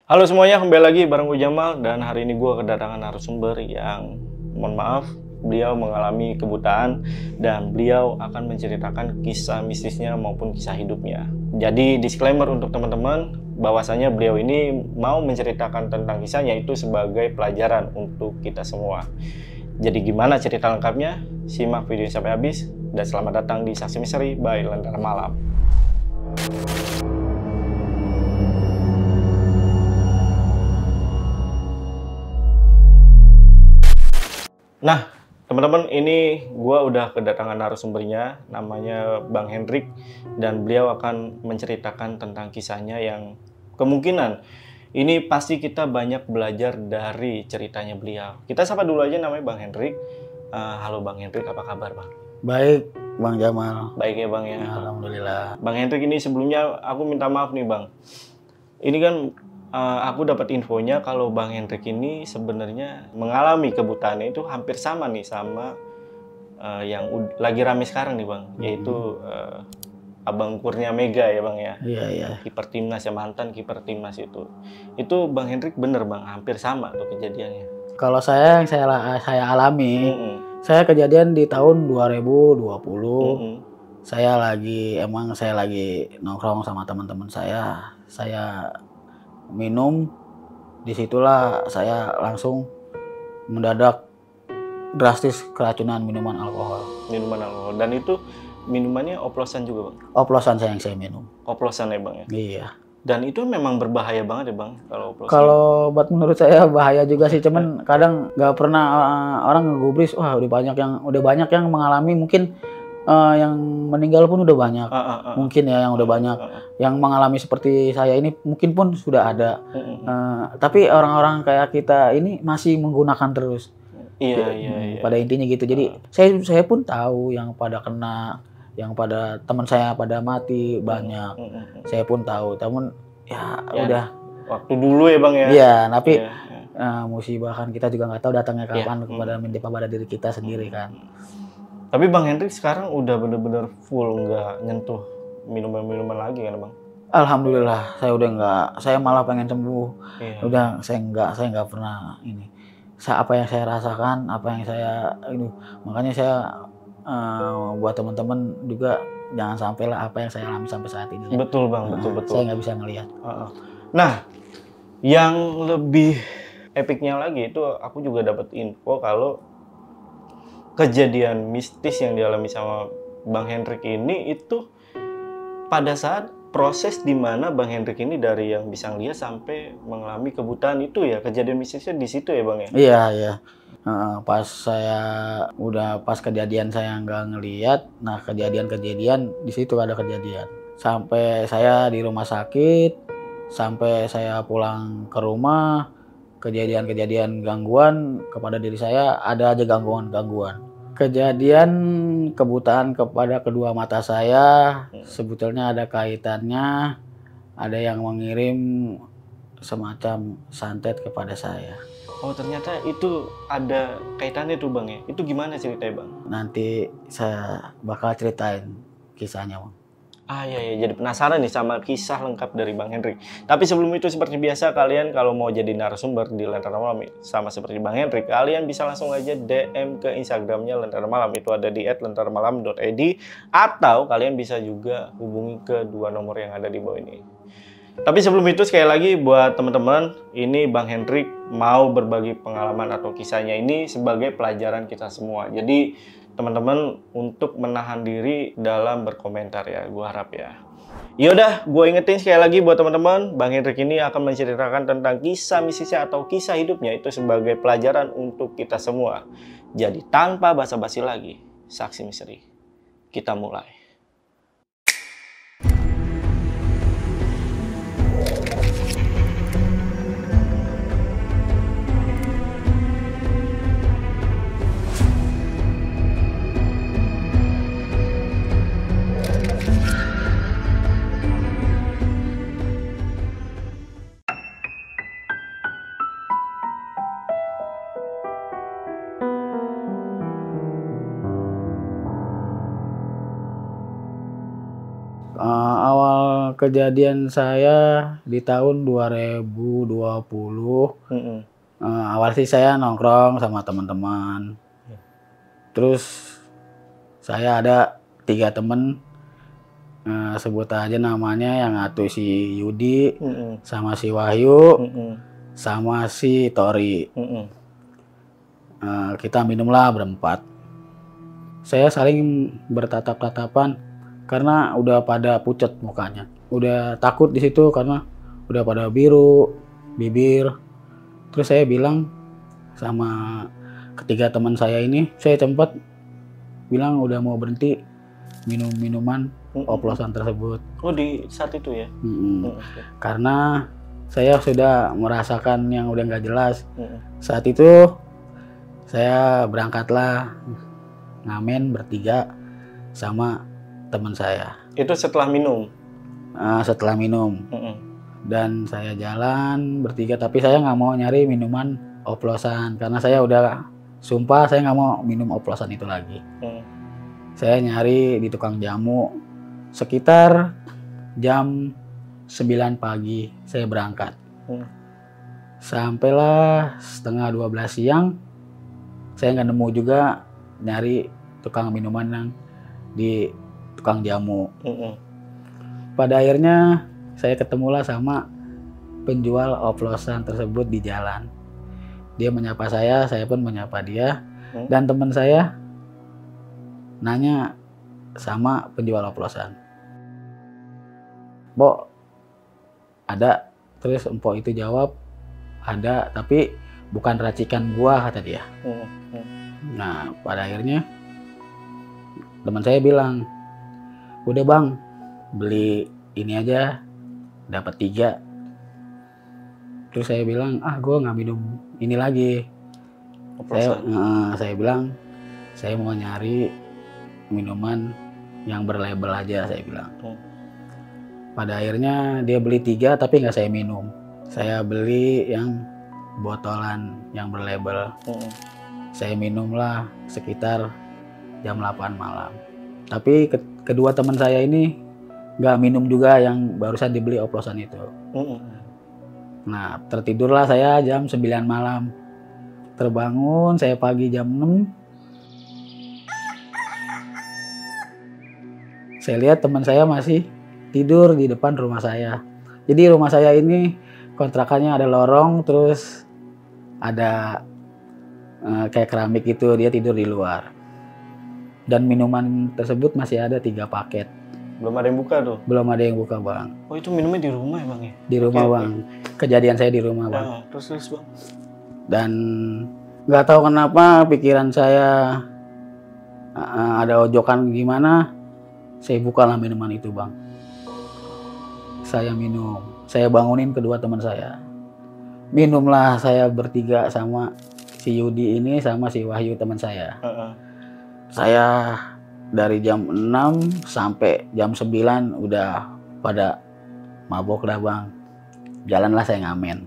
Halo semuanya, kembali lagi bareng gue Jamal dan hari ini gue kedatangan narasumber yang mohon maaf, beliau mengalami kebutaan dan beliau akan menceritakan kisah mistisnya maupun kisah hidupnya. Jadi disclaimer untuk teman-teman bahwasanya beliau ini mau menceritakan tentang kisahnya itu sebagai pelajaran untuk kita semua. Jadi gimana cerita lengkapnya? Simak video sampai habis dan selamat datang di Saksi Misteri by Lentera Malam. Nah, teman-teman, ini gue udah kedatangan narasumbernya, namanya Bang Hendrik, dan beliau akan menceritakan tentang kisahnya yang kemungkinan ini pasti kita banyak belajar dari ceritanya beliau. Kita sapa dulu aja namanya Bang Hendrik. Halo Bang Hendrik, apa kabar Bang? Baik, Bang Jamal. Baik ya Bang ya. Alhamdulillah. Bang Hendrik, ini sebelumnya aku minta maaf nih Bang. Ini kan aku dapat infonya kalau Bang Hendrik ini sebenarnya mengalami kebutaannya itu hampir sama nih sama yang lagi rame sekarang nih Bang, yaitu Abang Kurnia Mega ya Bang ya. Iya, iya. Kiper timnas ya, mantan kiper timnas itu. Itu Bang Hendrik bener Bang, hampir sama tuh kejadiannya. Kalau saya yang saya alami, Mm-mm. saya kejadian di tahun 2020. Mm-mm. Saya lagi nongkrong sama teman-teman saya. Saya minum, disitulah saya langsung mendadak drastis keracunan minuman alkohol. Minuman alkohol. Dan itu minumannya oplosan juga Bang. Oplosan yang saya minum. Oplosan ya Bang ya. Iya. Dan itu memang berbahaya banget ya Bang kalau oplosan. Kalau buat menurut saya bahaya juga sih, cuman kadang nggak pernah orang ngegubris, wah udah banyak yang mengalami, mungkin yang meninggal pun udah banyak, mungkin ya yang udah banyak, yang mengalami seperti saya ini mungkin pun sudah ada, tapi orang-orang kayak kita ini masih menggunakan terus. Iya. Pada intinya gitu. Jadi saya pun tahu yang pada kena, yang pada teman saya pada mati banyak. Saya pun tahu, namun ya udah. Waktu dulu ya Bang ya. Iya, tapi Iya. musibah kan kita juga nggak tahu datangnya kapan kepada menimpa pada diri kita sendiri kan. Tapi Bang Hendrik sekarang udah bener-bener full nggak nyentuh minuman-minuman lagi kan Bang? Alhamdulillah, saya udah nggak, saya malah pengen sembuh. Iya. Udah saya nggak pernah ini. Apa yang saya rasakan, apa yang saya ini, makanya saya buat teman-teman juga jangan sampailah apa yang saya alami sampai saat ini. Betul Bang, betul. Saya nggak bisa ngelihat. Nah, yang lebih epicnya lagi itu aku juga dapat info kalau kejadian mistis yang dialami sama Bang Hendrik ini itu pada saat proses di mana Bang Hendrik ini dari yang bisa ngeliat sampai mengalami kebutaan itu ya, kejadian mistisnya di situ ya Bang ya? Iya. Pas kejadian saya nggak ngelihat, nah kejadian di situ ada kejadian. Sampai saya di rumah sakit, sampai saya pulang ke rumah, kejadian-kejadian gangguan kepada diri saya ada aja gangguan. Kejadian kebutaan kepada kedua mata saya sebetulnya ada kaitannya, ada yang mengirim semacam santet kepada saya. Oh ternyata itu ada kaitannya tuh Bang ya? Itu gimana ceritanya Bang? Nanti saya bakal ceritain kisahnya Bang. Iya, jadi penasaran nih sama kisah lengkap dari Bang Hendrik. Tapi sebelum itu seperti biasa kalian kalau mau jadi narasumber di Lentera Malam sama seperti Bang Hendrik, kalian bisa langsung aja DM ke Instagramnya Lentera Malam, itu ada di @lenteramalam.id, atau kalian bisa juga hubungi ke dua nomor yang ada di bawah ini. Tapi sebelum itu sekali lagi buat teman-teman, ini Bang Hendrik mau berbagi pengalaman atau kisahnya ini sebagai pelajaran kita semua. Jadi teman-teman untuk menahan diri dalam berkomentar ya, gue harap ya. Yaudah, gue ingetin sekali lagi buat teman-teman, Bang Hendrik ini akan menceritakan tentang kisah mistisnya atau kisah hidupnya itu sebagai pelajaran untuk kita semua. Jadi tanpa basa-basi lagi, Saksi Misteri, kita mulai. Awal Kejadian saya di tahun 2020. Awal sih saya nongkrong sama teman-teman. Terus saya ada 3 temen, sebut aja namanya, yang satu si Yudi, sama si Wahyu, sama si Tori. Kita minumlah berempat. Saya saling bertatap-tatapan karena udah pada pucat mukanya. Udah takut di situ karena udah pada biru bibir. Terus saya bilang sama ketiga teman saya ini, saya sempat bilang udah mau berhenti minum minuman oplosan tersebut. Oh, di saat itu ya? Karena saya sudah merasakan yang udah nggak jelas. Saat itu saya berangkatlah ngamen bertiga sama teman saya. Itu setelah minum? Setelah minum. Dan saya jalan bertiga, tapi saya nggak mau nyari minuman oplosan karena saya udah sumpah saya nggak mau minum oplosan itu lagi. Saya nyari di tukang jamu. Sekitar jam 9 pagi saya berangkat. Sampailah setengah 12 siang, saya nggak nemu juga nyari tukang minuman yang di tukang jamu. Pada akhirnya saya ketemulah sama penjual oplosan tersebut di jalan. Dia menyapa saya pun menyapa dia. Dan teman saya nanya sama penjual oplosan, "Mbok, ada?" Terus empok itu jawab, "Ada, tapi bukan racikan gua," kata dia. Nah, pada akhirnya teman saya bilang, "Udah bang, beli ini aja, dapat 3. Terus saya bilang, gue nggak minum ini lagi. Saya bilang, saya mau nyari minuman yang berlabel aja, saya bilang. Pada akhirnya dia beli 3 tapi nggak saya minum. Saya beli yang botolan yang berlabel. Saya minumlah sekitar jam 8 malam. Tapi kedua teman saya ini nggak minum juga yang barusan dibeli oplosan itu. Nah, tertidurlah saya jam 9 malam. Terbangun saya pagi jam 6. Saya lihat teman saya masih tidur di depan rumah saya. Jadi rumah saya ini kontrakannya ada lorong, terus ada kayak keramik gitu, dia tidur di luar. Dan minuman tersebut masih ada 3 paket. Belum ada yang buka tuh? Belum ada yang buka, Bang. Oh, itu minumnya di rumah ya, Bang ya? Di rumah, Bang. Kejadian saya di rumah, Bang. Terus, Bang. Dan nggak tahu kenapa pikiran saya ada ojokan gimana, saya bukalah minuman itu, Bang. Saya minum. Saya bangunin kedua teman saya. Minumlah saya bertiga sama si Yudi ini sama si Wahyu teman saya. Saya dari jam 6 sampai jam 9 udah pada mabok dah, Bang. Jalanlah saya ngamen.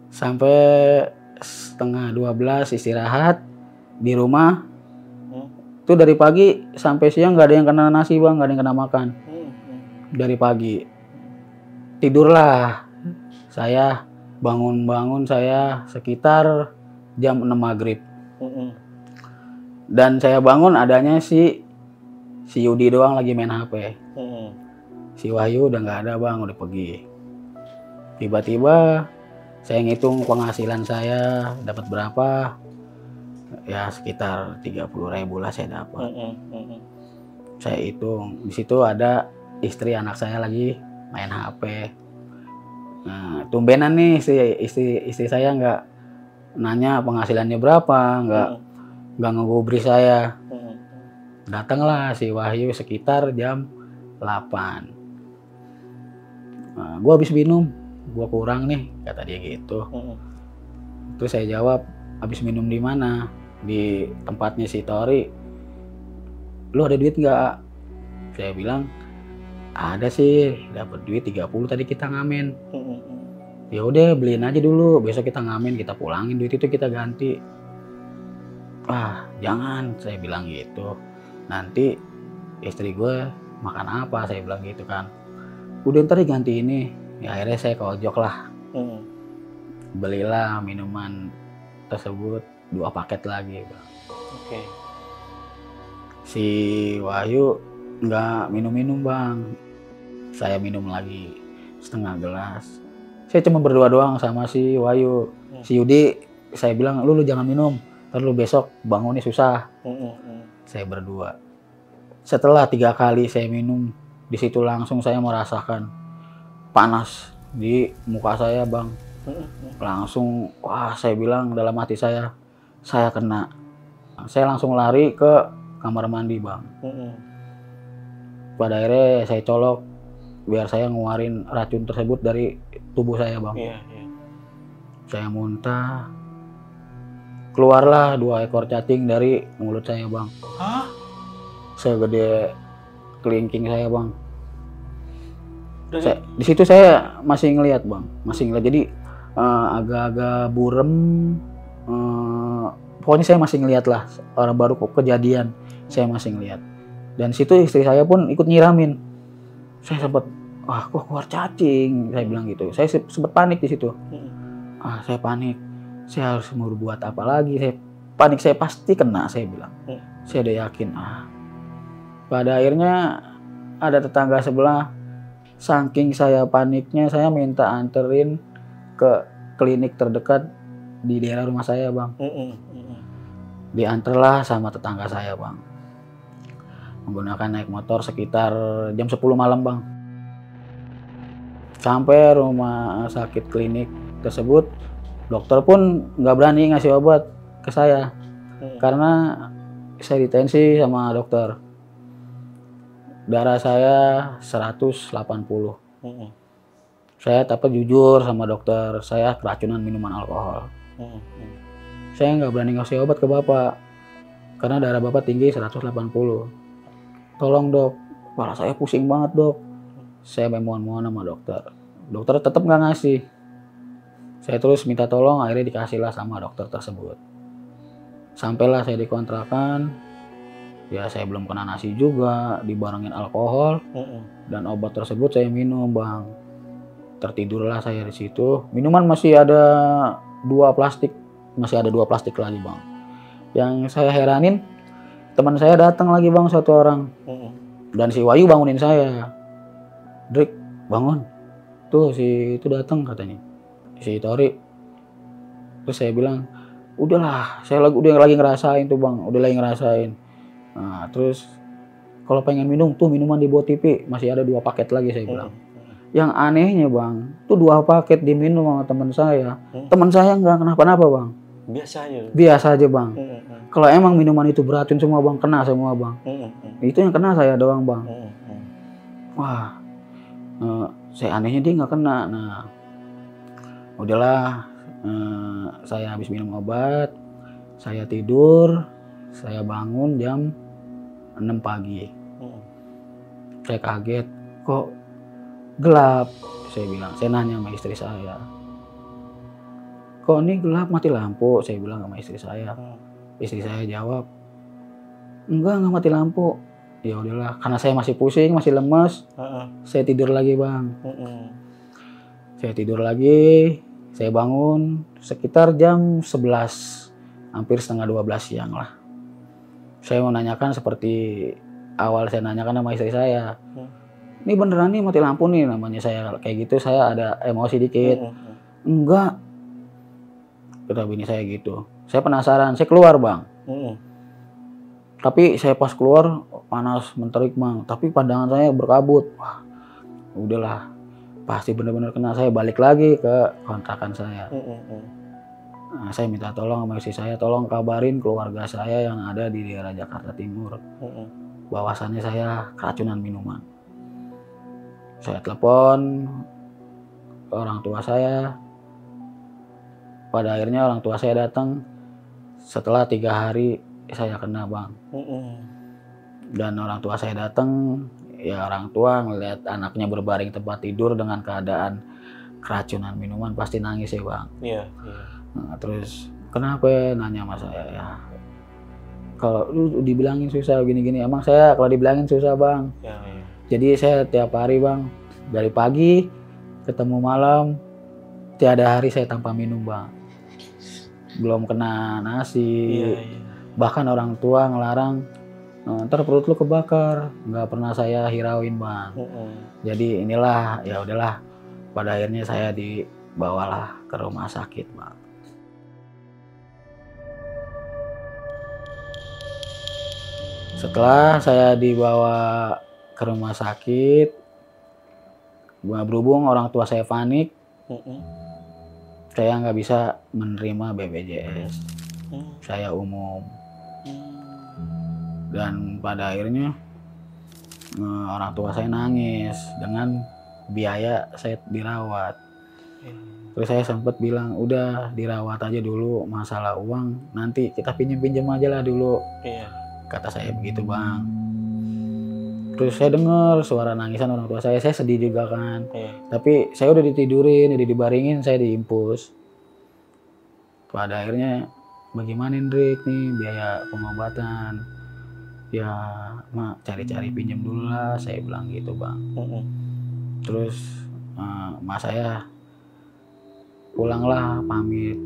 Sampai setengah 12 istirahat di rumah. Itu dari pagi sampai siang nggak ada yang kena nasi, Bang, nggak ada yang kena makan. Dari pagi. Tidurlah. Saya bangun saya sekitar jam 6 maghrib. Dan saya bangun adanya si Yudi doang lagi main HP. Si Wahyu udah nggak ada, Bang, udah pergi. Tiba-tiba saya ngitung penghasilan saya dapat berapa. Ya sekitar 30.000 lah saya dapat. Saya hitung. Di situ ada istri anak saya lagi main HP. Nah, tumbenan nih istri saya nggak nanya penghasilannya berapa, nggak ngegubris saya. Datanglah si Wahyu sekitar jam 8. Nah, gue habis minum, gue kurang nih, kata dia gitu. Terus saya jawab, habis minum di mana? Di tempatnya si Tori. Lu ada duit nggak? Saya bilang, ada sih, dapat duit 30 tadi kita ngamen. Ya udah beliin aja dulu, besok kita ngamen, kita pulangin duit itu kita ganti. Jangan, saya bilang gitu. Nanti istri gue makan apa, saya bilang gitu kan. udah ntar diganti ini. Ya akhirnya saya ke ojok lah, Mm. belilah minuman tersebut 2 paket lagi Bang. Oke. Si Wahyu nggak minum-minum Bang, saya minum lagi setengah gelas. Saya cuma berdua doang sama si Wahyu. Si Yudi saya bilang lu jangan minum, ntar lu besok bangunnya susah. Saya berdua. Setelah 3 kali saya minum, di situ langsung saya merasakan panas di muka saya Bang. Langsung wah, saya bilang dalam hati saya kena. Saya langsung lari ke kamar mandi Bang. Pada akhirnya saya colok biar saya ngeluarin racun tersebut dari tubuh saya Bang. Saya muntah, keluarlah 2 ekor cacing dari mulut saya Bang. Hah? Segede kelingking saya Bang. Di situ saya masih ngelihat Bang, masih ngelihat. Jadi agak-agak burem. Pokoknya saya masih ngelihat lah, orang baru kejadian saya masih ngelihat. Dan situ istri saya pun ikut nyiramin. Saya sempat, wah kok keluar cacing, saya bilang gitu. Saya sempat panik di situ. Saya panik, saya harus mau buat apa lagi? Saya panik, saya pasti kena, saya bilang. Saya udah yakin. Pada akhirnya ada tetangga sebelah, saking saya paniknya, saya minta anterin ke klinik terdekat di daerah rumah saya Bang. Diantarlah sama tetangga saya Bang, menggunakan naik motor sekitar jam 10 malam Bang. Sampai rumah sakit klinik tersebut, dokter pun nggak berani ngasih obat ke saya karena saya ditensi sama dokter. Darah saya 180. Saya tapi jujur sama dokter, saya keracunan minuman alkohol. Saya nggak berani ngasih obat ke bapak karena darah bapak tinggi 180. Tolong dok, kepala saya pusing banget dok. Saya mohon-mohon sama dokter. Dokter tetap nggak ngasih. Saya terus minta tolong, akhirnya dikasihlah sama dokter tersebut. Sampailah saya dikontrakan. Ya saya belum kena nasi juga, dibarengin alkohol. Dan obat tersebut saya minum Bang. Tertidurlah saya di situ. Minuman masih ada 2 plastik. Masih ada 2 plastik lagi Bang. Yang saya heranin, teman saya datang lagi Bang, 1 orang. Dan si Wahyu bangunin saya. Drik, bangun. Tuh si itu datang katanya. Si Tori. Terus saya bilang, udahlah, saya udah lagi ngerasain tuh Bang, udah lagi ngerasain. Nah, terus kalau pengen minum tuh minuman di bawah TV masih ada 2 paket lagi saya bilang. Yang anehnya Bang, tuh 2 paket diminum sama teman saya. Teman saya nggak kenapa-napa Bang. Biasa aja Bang. Kalau emang minuman itu beracun semua Bang, kena semua Bang. Itu yang kena saya doang Bang. Wah, saya anehnya dia nggak kena. Nah, udahlah, saya habis minum obat, saya tidur, saya bangun jam 6 pagi. Saya kaget, kok gelap? Saya bilang, saya nanya sama istri saya, kok ini gelap, mati lampu? Saya bilang sama istri saya. Istri saya jawab, enggak mati lampu. Ya udahlah, karena saya masih pusing, masih lemes, saya tidur lagi Bang. Saya tidur lagi, saya bangun sekitar jam 11, hampir setengah 12 siang lah. Saya mau nanyakan seperti awal saya nanyakan sama istri saya. Ini beneran nih mati lampu nih, namanya saya kayak gitu, saya ada emosi dikit. Enggak, kata bini saya gitu. Saya penasaran, saya keluar Bang. Tapi saya pas keluar panas menterik Bang, tapi pandangan saya berkabut. Wah, udahlah, pasti bener-bener kena. Saya balik lagi ke kontrakan saya. Nah, saya minta tolong sama istri saya, tolong kabarin keluarga saya yang ada di daerah Jakarta Timur. Bahwasannya saya keracunan minuman. Saya telepon orang tua saya. Pada akhirnya orang tua saya datang. Setelah 3 hari saya kena Bang. Dan orang tua saya datang, ya orang tua ngeliat anaknya berbaring tempat tidur dengan keadaan keracunan minuman pasti nangis ya Bang. Nah, terus kenapa ya, nanya sama saya ya. Kalau lu dibilangin susah gini-gini, emang saya kalau dibilangin susah Bang. Jadi saya tiap hari Bang Dari pagi ketemu malam, tiada hari saya tanpa minum bang. Belum kena nasi. Iya. Bahkan orang tua ngelarang, ntar perut lu kebakar. Nggak pernah saya hirauin bang. Jadi inilah, ya udahlah. Pada akhirnya saya dibawalah ke rumah sakit bang. Setelah saya dibawa ke rumah sakit, berhubung orang tua saya panik, saya nggak bisa menerima BPJS. Saya umum. Dan pada akhirnya orang tua saya nangis dengan biaya saya dirawat. Terus saya sempat bilang, udah dirawat aja dulu, masalah uang nanti kita pinjam aja lah dulu. Kata saya begitu bang. Terus saya dengar suara nangisan orang tua saya sedih juga kan. Tapi saya udah ditidurin, udah dibaringin, saya diimpus. Pada akhirnya, bagaimana Hendrik nih biaya pengobatan? Ya mak cari-cari pinjam dulu lah, saya bilang gitu bang. Terus mak saya pulanglah pamit.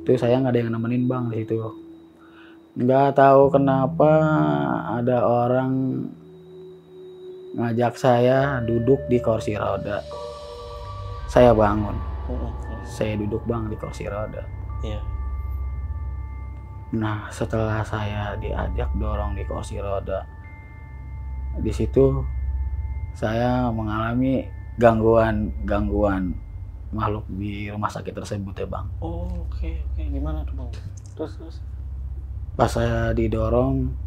Terus saya nggak ada yang nemenin bang di situ. Nggak tahu kenapa ada orang ngajak saya duduk di kursi roda. Saya bangun. Saya duduk bang di kursi roda. Nah setelah saya diajak dorong di kursi roda, di situ saya mengalami gangguan makhluk di rumah sakit tersebut ya bang. Oke. Gimana tuh bang? Terus? Pas saya didorong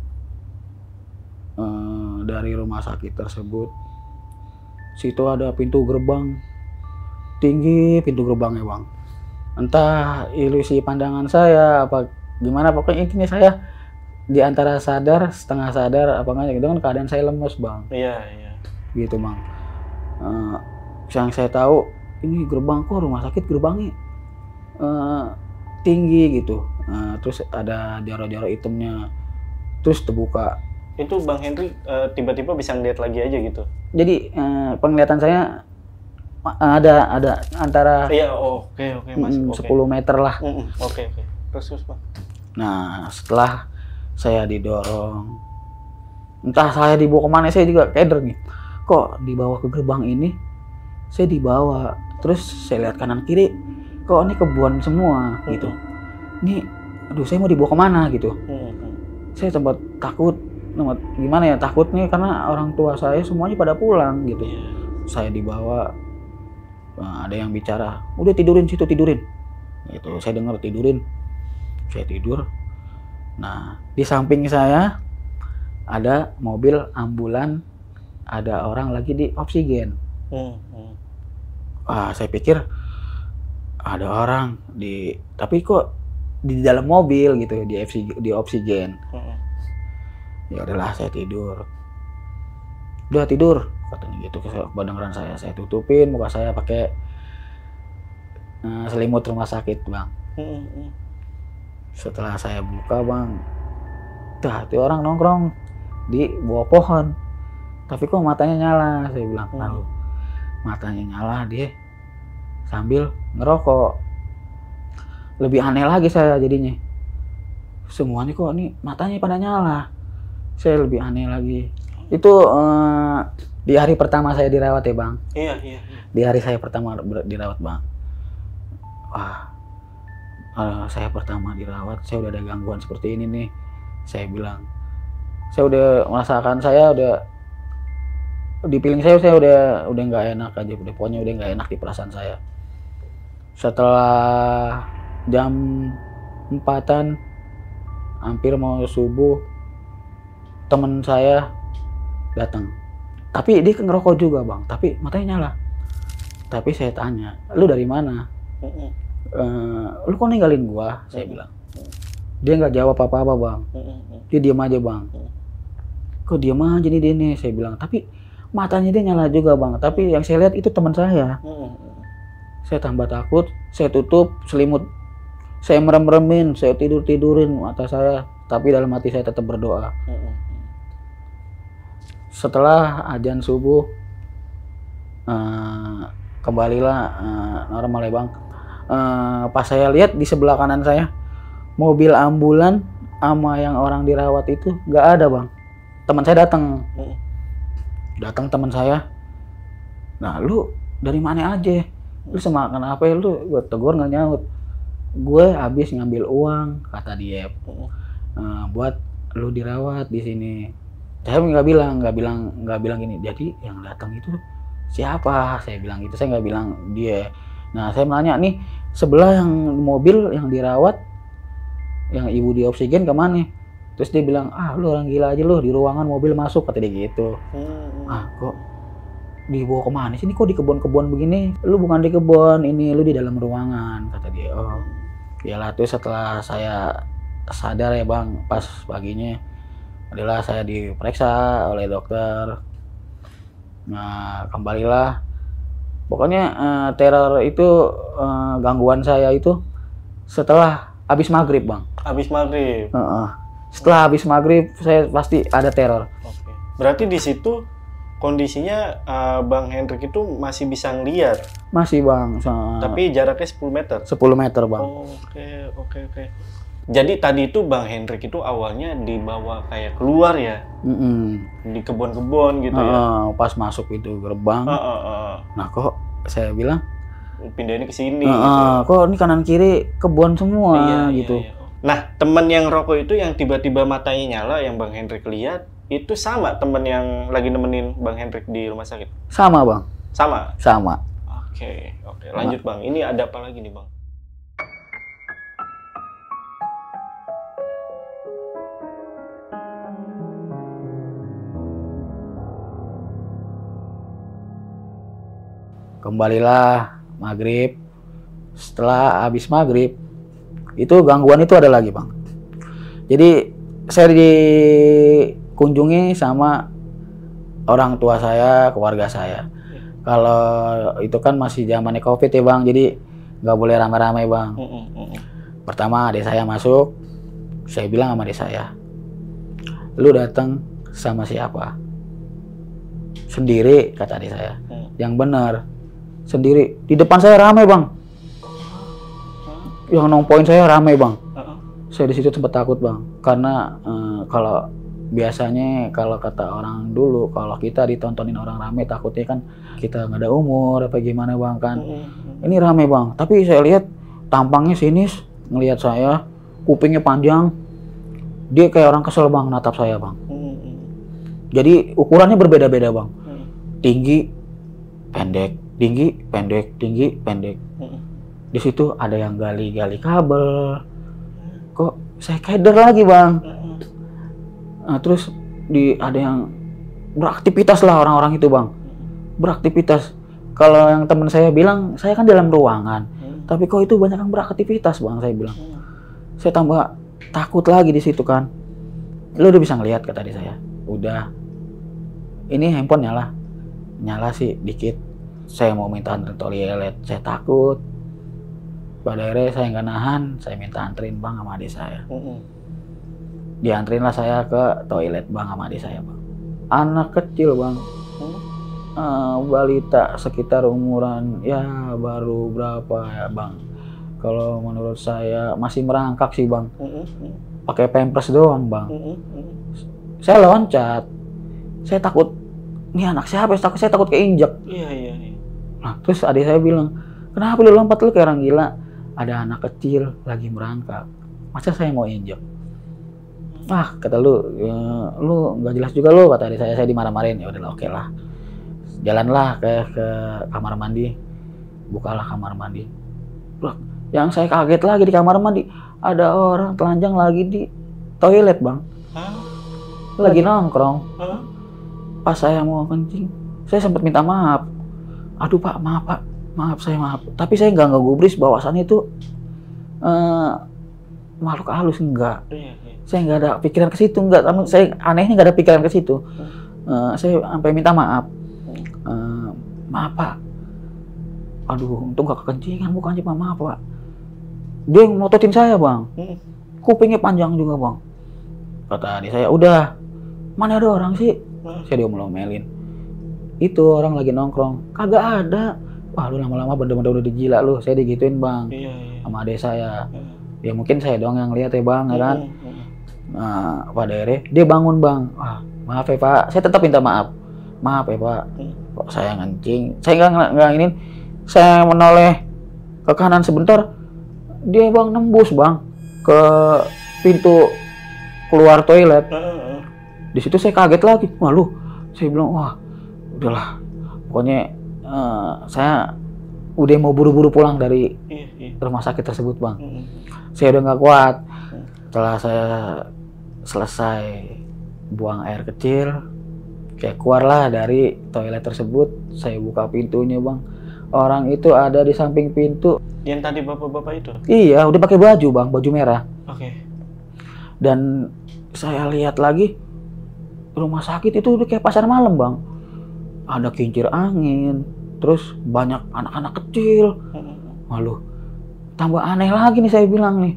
dari rumah sakit tersebut, situ ada pintu gerbang tinggi, pintu gerbangnya bang. Entah ilusi pandangan saya apa gimana, pokoknya intinya saya di antara sadar setengah sadar apa enggak gitu kan, keadaan saya lemes bang. Iya. Gitu bang. Yang saya tahu ini gerbang kok rumah sakit gerbangnya tinggi gitu. Terus ada jaro-jaro hitamnya, terus terbuka. Itu Bang Henry tiba-tiba bisa ngeliat lagi aja gitu? Jadi penglihatan saya ada antara oke, masih 10 meter lah. Oke. Terus Bang. Nah setelah saya didorong, entah saya dibawa kemana, saya juga keder nih. Kok dibawa ke gerbang ini, saya dibawa. Terus saya lihat kanan kiri, kok ini kebun semua gitu. Ini, aduh saya mau dibawa kemana gitu. Saya sempat takut, gimana ya takutnya karena orang tua saya semuanya pada pulang gitu. Saya dibawa, ada yang bicara, udah tidurin situ tidurin. Gitu, saya dengar tidurin, saya tidur. Nah di samping saya ada mobil ambulan, ada orang lagi di oksigen. Saya pikir ada orang tapi kok di dalam mobil gitu di oksigen. Ya udahlah saya tidur. Udah tidur katanya gitu, kedengeran saya tutupin muka saya pakai selimut rumah sakit bang. Setelah saya buka bang, itu orang nongkrong di bawah pohon, tapi kok matanya nyala. Saya bilang, lalu matanya nyala dia sambil ngerokok. Lebih aneh lagi saya jadinya, semuanya kok nih matanya pada nyala. Saya lebih aneh lagi. Itu di hari pertama saya dirawat ya bang. Iya. Di hari saya pertama dirawat bang. Saya pertama dirawat, saya udah ada gangguan seperti ini nih. Saya bilang, saya udah merasakan, saya udah di feeling saya udah nggak enak aja, pokoknya udah nggak enak di perasaan saya. Setelah jam 4-an, hampir mau subuh, temen saya datang. Tapi dia ngerokok juga bang, tapi matanya nyala. Tapi saya tanya, lu dari mana? Lu kok ninggalin gua? Saya bilang. Dia nggak jawab apa-apa bang. Dia diam aja bang. Kok diam aja nih dia nih? Saya bilang. Tapi matanya dia nyala juga bang. Tapi yang saya lihat itu teman saya. Saya tambah takut. Saya tutup selimut. Saya merem-remin. Saya tidurin mata saya. Tapi dalam hati saya tetap berdoa. Setelah azan subuh, Kembalilah normal ya bang. Pas saya lihat di sebelah kanan saya mobil ambulan sama yang orang dirawat itu nggak ada bang. Teman saya datang teman saya. Nah lu dari mana aja? Lu sama kenapa ya lu? Gue tegur nggak nyaut. Gue habis ngambil uang kata dia buat lu dirawat di sini. Saya nggak bilang gini. Jadi yang datang itu siapa? Saya bilang gitu. Saya nggak bilang dia. Nah saya nanya nih sebelah yang mobil yang dirawat, yang ibu di oksigen kemana? Terus dia bilang lu orang gila aja lu, di ruangan mobil masuk kata dia gitu. Kok dibawa kemana sih? Ini kok di kebun-kebun begini? Lu bukan di kebun, ini lu di dalam ruangan kata dia. Oh iyalah. Terus setelah saya sadar ya bang, pas paginya adalah saya diperiksa oleh dokter. Nah kembalilah. Pokoknya teror itu gangguan saya itu setelah habis maghrib bang. Habis maghrib. Setelah habis maghrib saya pasti ada teror. Oke. Berarti di situ kondisinya Bang Hendrik itu masih bisa ngeliat? Masih bang. Tapi jaraknya 10 meter? 10 meter bang. Oke. Jadi tadi itu Bang Hendrik itu awalnya dibawa kayak keluar ya? Di kebun-kebun gitu ya? Pas masuk itu gerbang. Nah kok saya bilang pindahin ke sini gitu ya? Kok ini kanan kiri kebun semua gitu. Iya. Nah teman yang rokok itu yang tiba-tiba matanya nyala yang Bang Hendrik lihat itu sama teman yang lagi nemenin Bang Hendrik di rumah sakit? Sama bang. Sama. Oke. Lanjut bang. Ini ada apa lagi nih bang? Kembalilah maghrib. Setelah habis maghrib itu gangguan itu ada lagi bang. Jadi saya dikunjungi sama orang tua saya, keluarga saya. Kalau itu kan masih zamannya COVID ya bang, jadi nggak boleh ramai-ramai bang. Pertama adik saya masuk, saya bilang sama adik saya, lu datang sama siapa? Sendiri kata adik saya. Yang benar sendiri. Di depan saya ramai bang. Yang nongpoin saya ramai bang. Saya di situ sempat takut bang, karena kalau biasanya kalau kata orang dulu, kalau kita ditontonin orang ramai takutnya kan kita nggak ada umur apa gimana bang kan. Ini ramai bang, tapi saya lihat tampangnya sinis, ngelihat saya, kupingnya panjang, dia kayak orang kesel bang, natap saya bang. Jadi ukurannya berbeda-beda bang, tinggi, pendek, tinggi, pendek, tinggi, pendek. Di situ ada yang gali-gali kabel. Kok saya keder lagi bang. Nah, terus ada yang beraktivitas lah orang-orang itu bang. Beraktivitas. Kalau yang teman saya bilang, saya kan dalam ruangan. Tapi kok itu banyak yang beraktivitas bang, saya bilang. Saya tambah takut lagi di situ kan. Lu udah bisa ngelihat kata dia saya. Udah. Ini handphone nyala sih dikit. Saya mau minta anterin toilet, saya takut. Pada akhirnya saya nggak nahan, saya minta anterin bang sama adik saya. Dianterin lah saya ke toilet bang sama adik saya bang. Anak kecil bang, balita sekitar umuran ya baru berapa ya bang? Kalau menurut saya masih merangkak sih bang. Pakai pampers doang bang. Saya loncat, saya takut. Ini anak siapa? Saya takut keinjak. Iya. Nah terus adik saya bilang, kenapa lu lompat, lu kayak orang gila? Ada anak kecil lagi merangkak, masa saya mau injek? Kata lu nggak jelas juga lu, kata adik saya dimarah-marahin. Ya udahlah, oke lah. Jalanlah ke kamar mandi, bukalah kamar mandi. Loh, yang saya kaget lagi di kamar mandi, ada orang telanjang lagi di toilet bang. Lagi nongkrong. Pas saya mau kencing, saya sempat minta maaf. Aduh pak, maaf pak. Maaf. Tapi saya nggak ngegubris bahwasannya itu makhluk halus, enggak. Saya nggak ada pikiran ke situ, enggak. Namun saya anehnya nggak ada pikiran ke situ. Saya sampai minta maaf. Maaf pak. Aduh, untung gak kekencingan bukannya pak, maaf pak. Dia yang melototin saya bang. Kupingnya panjang juga bang. Kata adik saya, udah. Mana ada orang sih? Saya diomelin. itu orang lagi nongkrong, kagak ada. Wah lu lama-lama bener-bener udah digila lu, saya digituin bang, Iya, iya. sama adik saya. Ya mungkin saya doang yang lihat ya bang, ya kan. Nah pada akhirnya dia bangun bang, maaf ya pak, saya tetap minta maaf ya pak, kok saya ngencing, saya nggak ini, saya menoleh ke kanan sebentar, dia bang nembus bang ke pintu keluar toilet. Di situ saya kaget lagi, malu, saya bilang wah udahlah, pokoknya saya udah mau buru-buru pulang dari rumah sakit tersebut bang. Saya udah nggak kuat. Setelah saya selesai buang air kecil, kayak keluarlah dari toilet tersebut, saya buka pintunya bang. Orang itu ada di samping pintu. Yang tadi bapak-bapak itu? Iya, udah pakai baju bang, baju merah. Oke. Dan saya lihat lagi, rumah sakit itu udah kayak pasar malam bang. Ada kincir angin, terus banyak anak-anak kecil. Malu, tambah aneh lagi nih saya bilang nih.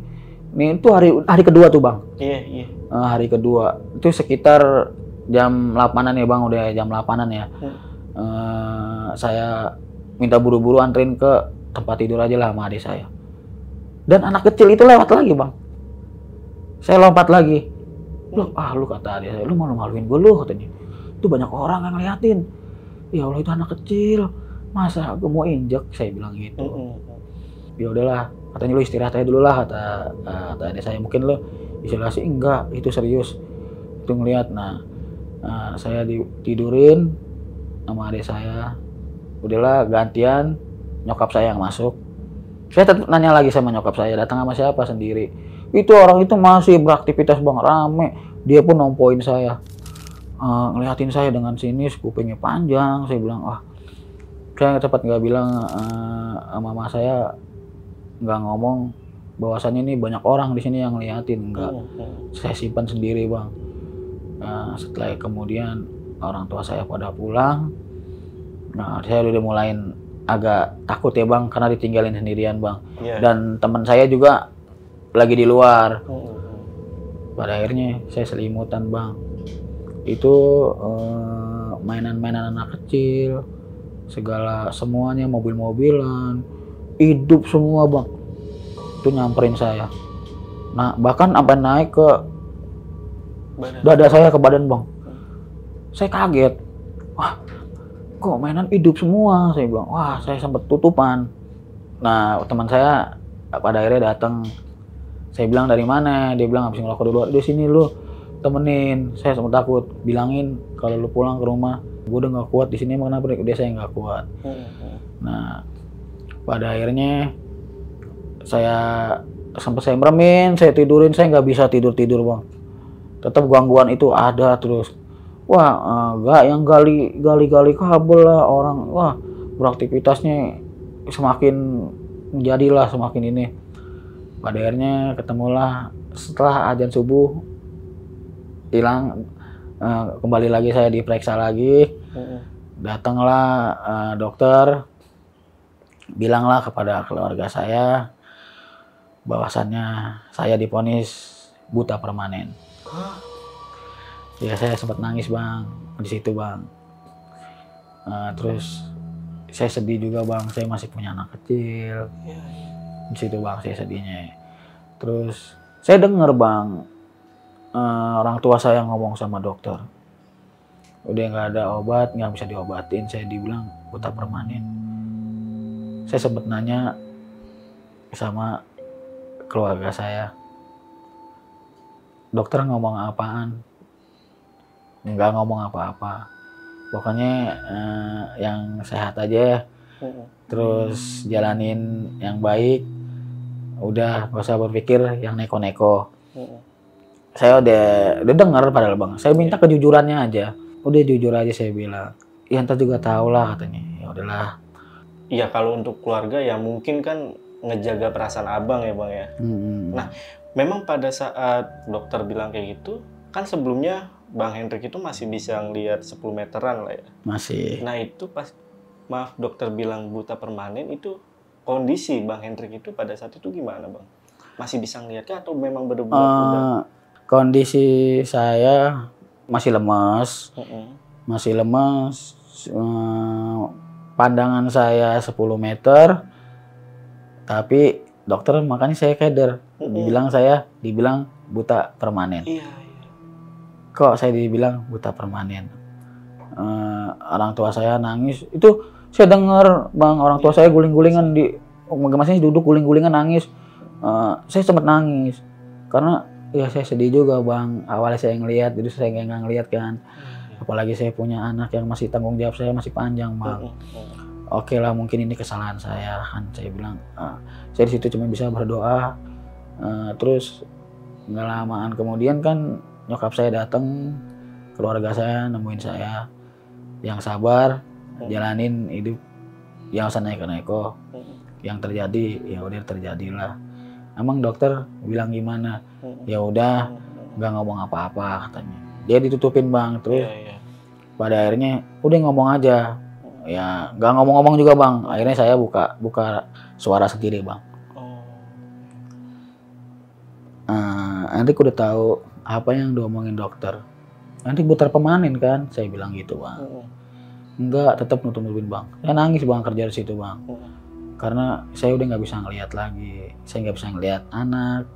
Ini itu hari kedua tuh bang. Iya. Hari kedua itu sekitar jam 8-an ya bang, udah jam 8-an ya. Saya minta buru-buru anterin ke tempat tidur aja lah sama adik saya. Dan anak kecil itu lewat lagi bang. Saya lompat lagi. Lu kata adik saya, lu malu-maluin gue lu katanya. Itu banyak orang yang ngeliatin. Ya Allah itu anak kecil, masa gue mau injek, saya bilang gitu. Ya udahlah, katanya lu istirahat aja dulu lah, kata adik saya. Mungkin lu isolasi, enggak, itu serius. Itu ngeliat, saya tidurin sama adik saya. Udahlah gantian, nyokap saya yang masuk. Saya tetap nanya lagi sama nyokap saya, datang sama siapa sendiri. Itu orang itu masih beraktivitas bang, rame. Dia pun nompoin saya. Ngeliatin saya dengan sinis, kupingnya panjang. Saya bilang, saya cepat nggak bilang sama mama saya, nggak ngomong bahwasannya ini banyak orang di sini yang ngeliatin, nggak. Saya simpan sendiri bang. Setelah kemudian orang tua saya pada pulang, saya udah mulain agak takut ya bang, karena ditinggalin sendirian bang. Dan teman saya juga lagi di luar. Pada akhirnya saya selimutan bang. Itu mainan-mainan anak kecil, semuanya, mobil-mobilan, hidup semua bang. Itu nyamperin saya. Nah bahkan sampai naik ke dada saya, ke badan bang. Saya kaget. Wah kok mainan hidup semua, saya bilang. Wah saya sempat tutupan. Nah teman saya pada akhirnya datang. Saya bilang dari mana? Dia bilang habis ngelokok dulu. Di sini lu temenin. Saya sempat takut. Bilangin kalau lu pulang ke rumah, gue udah nggak kuat di sini. Kenapa dia saya nggak kuat? Nah pada akhirnya saya meremin, saya tidurin. Saya nggak bisa tidur bang. Tetap gangguan itu ada terus. Wah yang gali kabel lah orang. Wah beraktivitasnya semakin menjadilah semakin ini. Pada akhirnya ketemulah setelah azan subuh hilang, kembali lagi saya diperiksa lagi. Datanglah dokter, bilanglah kepada keluarga saya bahwasannya saya divonis buta permanen. Ya saya sempat nangis bang di situ bang. Terus saya sedih juga bang, saya masih punya anak kecil. Di situ bang saya sedihnya. Terus saya dengar bang, orang tua saya ngomong sama dokter, udah nggak ada obat, nggak bisa diobatin. Saya dibilang buta permanen. Saya sempat nanya sama keluarga saya, dokter ngomong apaan? Nggak ngomong apa-apa. Pokoknya yang sehat aja, terus jalanin yang baik. Udah gak usah berpikir yang neko-neko. Saya udah dengar padahal bang. Saya minta kejujurannya aja. Udah jujur aja saya bilang. Ya entar juga tahu lah katanya. Ya udahlah. Iya kalau untuk keluarga ya mungkin kan ngejaga perasaan abang ya bang ya. Nah memang pada saat dokter bilang kayak gitu, kan sebelumnya Bang Hendrik itu masih bisa ngelihat 10 meteran lah ya. Masih. Nah itu pas maaf dokter bilang buta permanen, itu kondisi Bang Hendrik itu pada saat itu gimana bang? Masih bisa ngeliatnya atau memang benar-benar udah? Kondisi saya masih lemas. Masih lemas. Pandangan saya 10 meter, tapi dokter makanya saya keder. Dibilang buta permanen. Iya. Kok saya dibilang buta permanen? Orang tua saya nangis. Itu saya dengar bang, orang tua saya guling-gulingan di masih duduk guling-gulingan nangis. Saya sempat nangis karena ya saya sedih juga bang. Awalnya saya ngelihat, jadi saya nggak ngelihat kan. Apalagi saya punya anak yang masih tanggung jawab saya masih panjang bang. Oke lah, mungkin ini kesalahan saya kan, saya bilang. Saya di situ cuma bisa berdoa. Terus nggak lamaan kemudian kan nyokap saya datang, keluarga saya nemuin saya yang sabar, jalanin hidup yang usah neko-neko. Yang terjadi ya udah terjadilah. Emang dokter bilang gimana? Ya udah, nggak ngomong apa-apa katanya. Dia ditutupin bang, terus pada akhirnya udah ngomong aja. Ya nggak ngomong-ngomong juga bang. Akhirnya saya buka suara sendiri bang. Nanti aku udah tahu apa yang diomongin dokter. Nanti buta permanen kan? Saya bilang gitu bang. Enggak, tetap nutupin bang. Saya nangis bang kerja di situ bang. Karena saya udah nggak bisa ngelihat lagi. Saya nggak bisa ngelihat anak,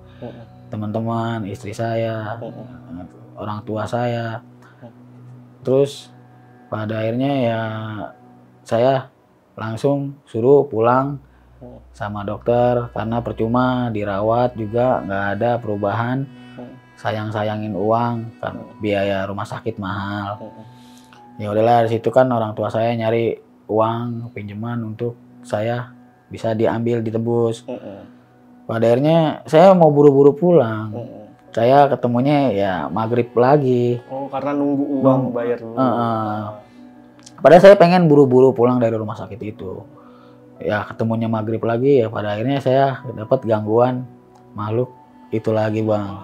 teman-teman, istri saya, orang tua saya. Terus pada akhirnya ya saya langsung suruh pulang sama dokter karena percuma dirawat juga nggak ada perubahan. Sayang-sayangin uang kan, biaya rumah sakit mahal. Ya udahlah, di situ kan orang tua saya nyari uang pinjaman untuk saya bisa diambil ditebus. Pada akhirnya saya mau buru-buru pulang. Saya ketemunya ya maghrib lagi. Oh, karena nunggu uang bayar dulu. Padahal saya pengen buru-buru pulang dari rumah sakit itu. Ya ketemunya maghrib lagi, ya pada akhirnya saya dapat gangguan makhluk itu lagi bang.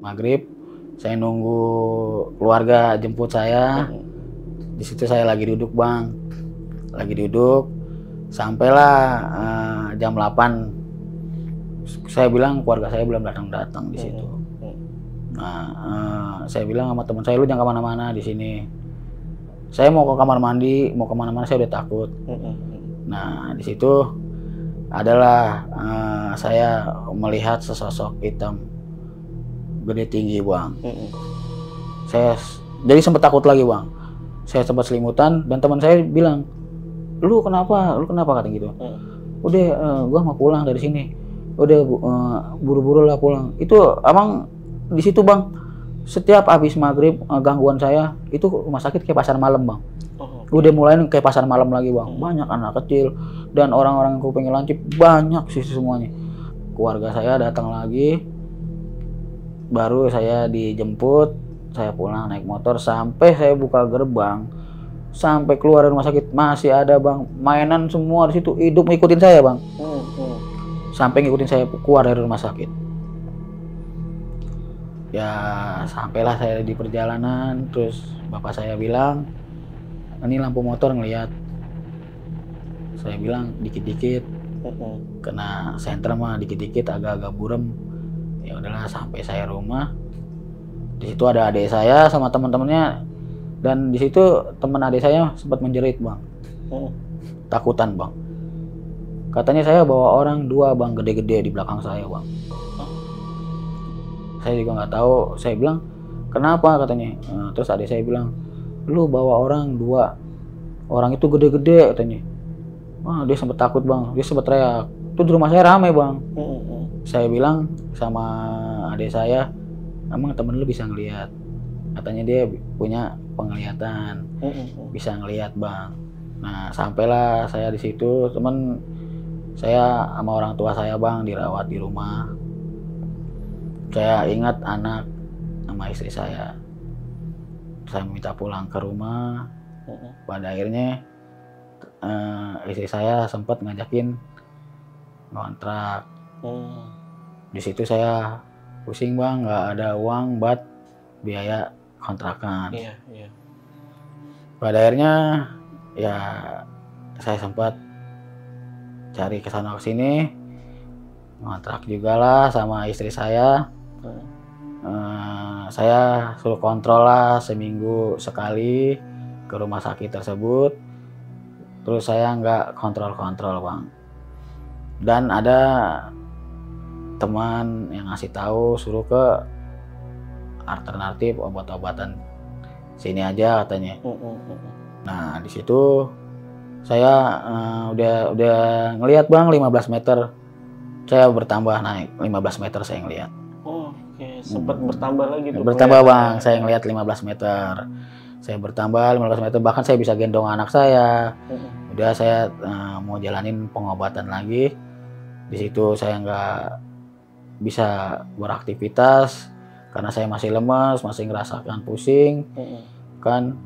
Maghrib, saya nunggu keluarga jemput saya. Di situ saya lagi duduk bang, lagi duduk. Sampailah jam 8. Saya bilang keluarga saya belum datang di situ. Nah, saya bilang sama teman saya, lu jangan kemana-mana di sini. Saya mau ke kamar mandi, mau kemana-mana saya udah takut. Nah, di situ adalah saya melihat sesosok hitam gede tinggi bang. Saya jadi sempat takut lagi bang. Saya sempat selimutan dan teman saya bilang, lu kenapa kata gitu. Udah gua mau pulang dari sini. Udah buru-buru lah pulang. Itu emang di situ bang, setiap habis maghrib gangguan saya itu rumah sakit kayak pasar malam bang. Udah mulai kayak pasar malam lagi bang. Banyak anak kecil dan orang-orang yang kupingnya lancip banyak sih semuanya. Keluarga saya datang lagi, baru saya dijemput, saya pulang naik motor sampai saya buka gerbang, sampai keluar dari rumah sakit masih ada bang mainan semua di situ, hidup ngikutin saya bang. Sampai ngikutin saya keluar dari rumah sakit. Ya sampailah saya di perjalanan, terus bapak saya bilang, ini lampu motor ngelihat. Saya bilang dikit-dikit, kena senter mah dikit-dikit agak-agak burem. Ya udahlah, sampai saya rumah. Di situ ada adik saya sama teman-temannya, dan di situ teman adik saya sempat menjerit bang, takutan bang. Katanya saya bawa orang 2 bang gede-gede di belakang saya bang. Saya juga nggak tahu. Saya bilang kenapa katanya. Terus adik saya bilang, lu bawa orang 2 orang itu gede-gede katanya. Wah, dia sempat takut bang, dia sempat teriak. Itu di rumah saya ramai bang. Saya bilang sama adik saya, emang temen lu bisa ngelihat? Katanya dia punya penglihatan, bisa ngelihat bang. Nah sampailah saya di situ, temen saya sama orang tua saya bang dirawat di rumah. Saya ingat anak sama istri saya. Saya minta pulang ke rumah. Pada akhirnya istri saya sempat ngajakin ngontrak. Di situ saya pusing bang, nggak ada uang buat biaya kontrakan. Pada akhirnya ya saya sempat cari kesana kesini, ngontrak juga lah sama istri saya. Saya suruh kontrol lah seminggu sekali ke rumah sakit tersebut. Terus saya nggak kontrol Bang. Dan ada teman yang ngasih tahu suruh ke alternatif obat-obatan sini aja katanya. Nah di situ saya udah ngelihat Bang 15 meter. Saya bertambah naik 15 meter saya ngelihat. Oke, sempat bertambah lagi tuh. Bertambah Bang, saya ngelihat 15 meter. Saya bertambah 15 meter, bahkan saya bisa gendong anak saya. Udah saya mau jalanin pengobatan lagi. Di situ saya nggak bisa beraktivitas karena saya masih lemas, masih ngerasakan pusing. Kan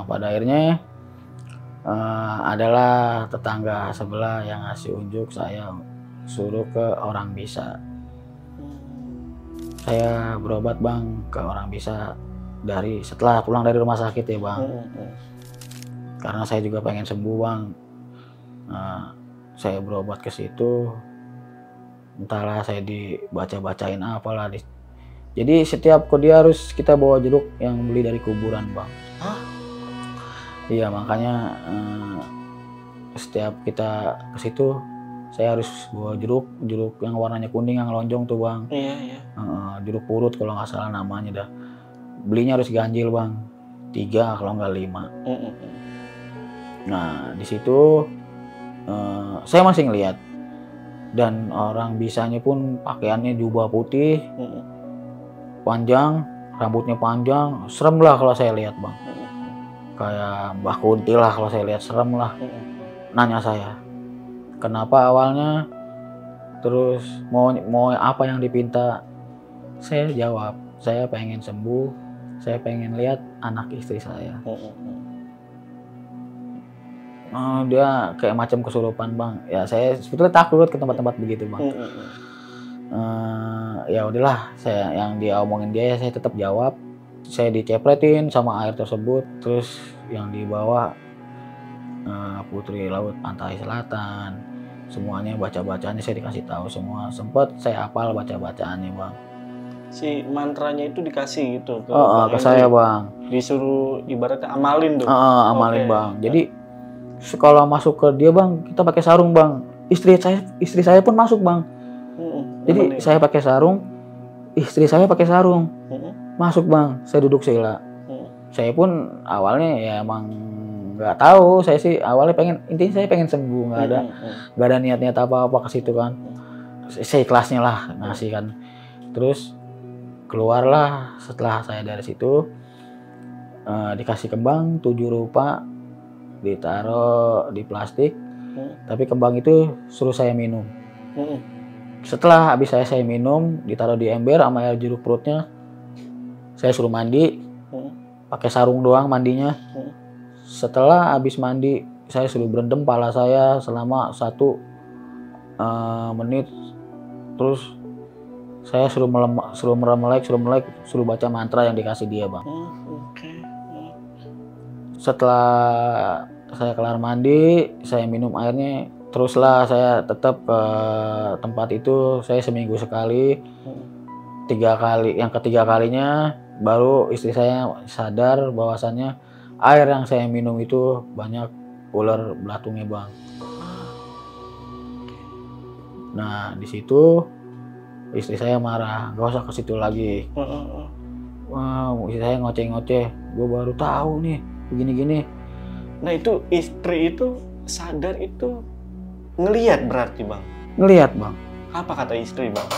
pada akhirnya adalah tetangga sebelah yang ngasih unjuk saya suruh ke Orang Bisa. Saya berobat Bang ke Orang Bisa setelah pulang dari rumah sakit ya Bang. Karena saya juga pengen sembuh Bang. Saya berobat ke situ. Entahlah saya dibaca-bacain apalah. Jadi setiap ke dia harus kita bawa jeruk yang beli dari kuburan Bang. Hah? Iya makanya setiap kita ke situ saya harus bawa jeruk yang warnanya kuning yang lonjong tuh Bang. Iya. Jeruk purut kalau nggak salah namanya dah. Belinya harus ganjil Bang, 3 kalau nggak 5. Nah di situ saya masih ngelihat dan Orang Bisanya pun pakaiannya jubah putih, panjang, rambutnya panjang, serem lah kalau saya lihat Bang. Kayak Mbah Kunti lah kalau saya lihat, serem lah. Nanya saya, kenapa awalnya, terus mau apa yang dipinta? Saya jawab, saya pengen sembuh, saya pengen lihat anak istri saya. Dia kayak macam kesurupan Bang. Ya saya sebetulnya takut ke tempat-tempat begitu Bang. Ya udahlah, saya yang dia omongin dia saya tetap jawab. Saya dicepretin sama air tersebut, terus yang dibawa Putri Laut Pantai Selatan. Semuanya baca-bacaannya saya dikasih tahu semua. Sempat saya hafal baca-bacaannya Bang. Si mantranya itu dikasih gitu ke saya Bang. Disuruh ibaratnya amalin tuh. Amalin Bang. Jadi kalau masuk ke dia Bang, kita pakai sarung Bang. Istri saya pun masuk Bang. Jadi saya pakai sarung, istri saya pakai sarung. Masuk Bang, saya duduk sila. Saya pun awalnya ya emang nggak tahu, saya sih awalnya intinya saya pengen sembuh, nggak ada niat-niat apa-apa ke situ kan. Saya ikhlasnya lah ngasih kan. Terus keluarlah setelah saya dari situ, dikasih kembang 7 rupa, ditaruh di plastik, tapi kembang itu suruh saya minum. Setelah habis saya minum, ditaruh di ember sama air jeruk purutnya, saya suruh mandi, pakai sarung doang mandinya. Setelah habis mandi, saya suruh berendam pala saya selama 1 menit, terus saya suruh melek, suruh baca mantra yang dikasih dia Bang. Setelah saya kelar mandi, saya minum airnya, teruslah saya tetap ke tempat itu. Saya seminggu sekali, 3 kali. Yang ketiga kalinya baru istri saya sadar bahwasannya air yang saya minum itu banyak ular belatungnya Bang. Nah di situ istri saya marah, gak usah ke situ lagi. Wah, istri saya ngoceh-ngoceh, gue baru tahu nih begini-gini. Nah itu istri itu sadar itu ngelihat berarti Bang? Ngelihat Bang. Apa kata istri Bang?